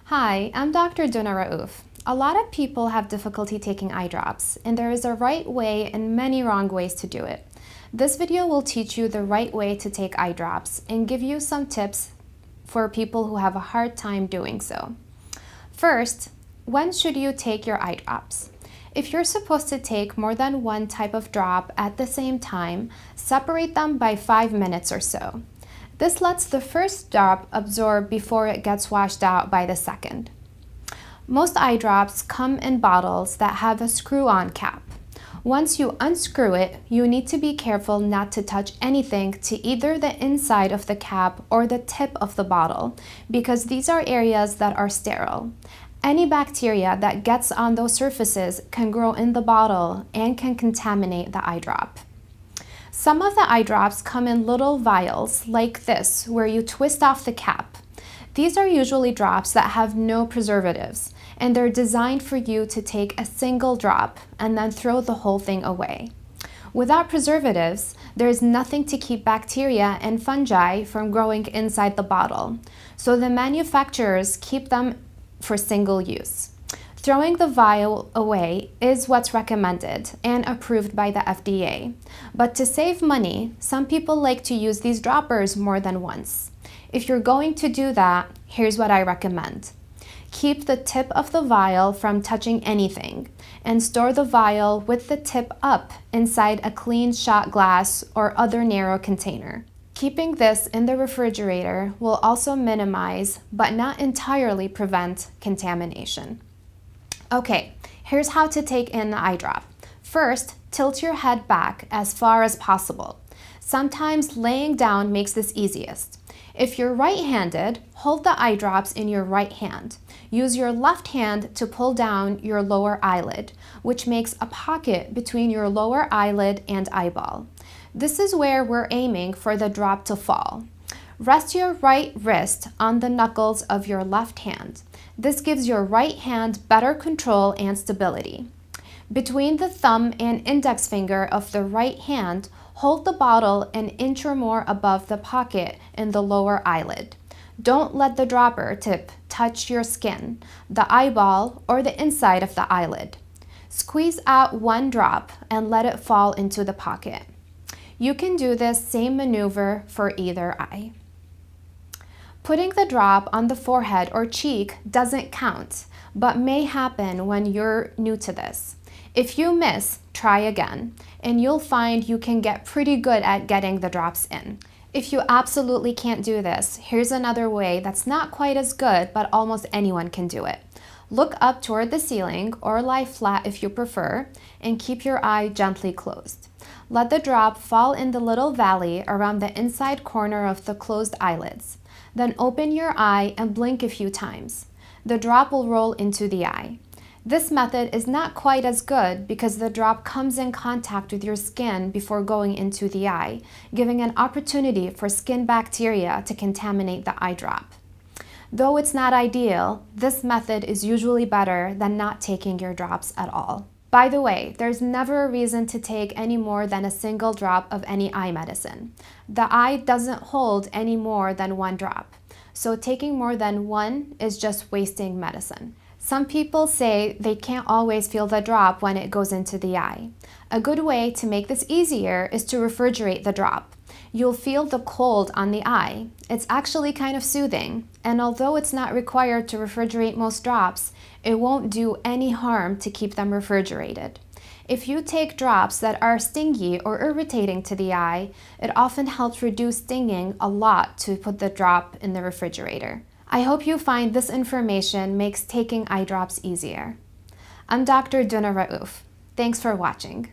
Hi, I'm Dr. Duna Raoof. A lot of people have difficulty taking eye drops, and there is a right way and many wrong ways to do it. This video will teach you the right way to take eye drops and give you some tips for people who have a hard time doing so. First, when should you take your eye drops? If you're supposed to take more than one type of drop at the same time, separate them by 5 minutes or so. This lets the first drop absorb before it gets washed out by the second. Most eye drops come in bottles that have a screw-on cap. Once you unscrew it, you need to be careful not to touch anything to either the inside of the cap or the tip of the bottle, because these are areas that are sterile. Any bacteria that gets on those surfaces can grow in the bottle and can contaminate the eye drop. Some of the eye drops come in little vials like this, where you twist off the cap. These are usually drops that have no preservatives, and they're designed for you to take a single drop and then throw the whole thing away. Without preservatives, there is nothing to keep bacteria and fungi from growing inside the bottle, so the manufacturers keep them for single use. Throwing the vial away is what's recommended and approved by the FDA. But to save money, some people like to use these droppers more than once. If you're going to do that, here's what I recommend. Keep the tip of the vial from touching anything and store the vial with the tip up inside a clean shot glass or other narrow container. Keeping this in the refrigerator will also minimize, but not entirely prevent, contamination. Okay, here's how to take in the eye drop. First, tilt your head back as far as possible. Sometimes laying down makes this easiest. If you're right-handed, hold the eye drops in your right hand. Use your left hand to pull down your lower eyelid, which makes a pocket between your lower eyelid and eyeball. This is where we're aiming for the drop to fall. Rest your right wrist on the knuckles of your left hand. This gives your right hand better control and stability. Between the thumb and index finger of the right hand, hold the bottle an inch or more above the pocket in the lower eyelid. Don't let the dropper tip touch your skin, the eyeball, or the inside of the eyelid. Squeeze out one drop and let it fall into the pocket. You can do this same maneuver for either eye. Putting the drop on the forehead or cheek doesn't count, but may happen when you're new to this. If you miss, try again, and you'll find you can get pretty good at getting the drops in. If you absolutely can't do this, here's another way that's not quite as good, but almost anyone can do it. Look up toward the ceiling, or lie flat if you prefer, and keep your eye gently closed. Let the drop fall in the little valley around the inside corner of the closed eyelids. Then open your eye and blink a few times. The drop will roll into the eye. This method is not quite as good because the drop comes in contact with your skin before going into the eye, giving an opportunity for skin bacteria to contaminate the eye drop. Though it's not ideal, this method is usually better than not taking your drops at all. By the way, there's never a reason to take any more than a single drop of any eye medicine. The eye doesn't hold any more than one drop, so taking more than one is just wasting medicine. Some people say they can't always feel the drop when it goes into the eye. A good way to make this easier is to refrigerate the drop. You'll feel the cold on the eye. It's actually kind of soothing, and although it's not required to refrigerate most drops, it won't do any harm to keep them refrigerated. If you take drops that are stingy or irritating to the eye, it often helps reduce stinging a lot to put the drop in the refrigerator. I hope you find this information makes taking eye drops easier. I'm Dr. Duna Raoof. Thanks for watching.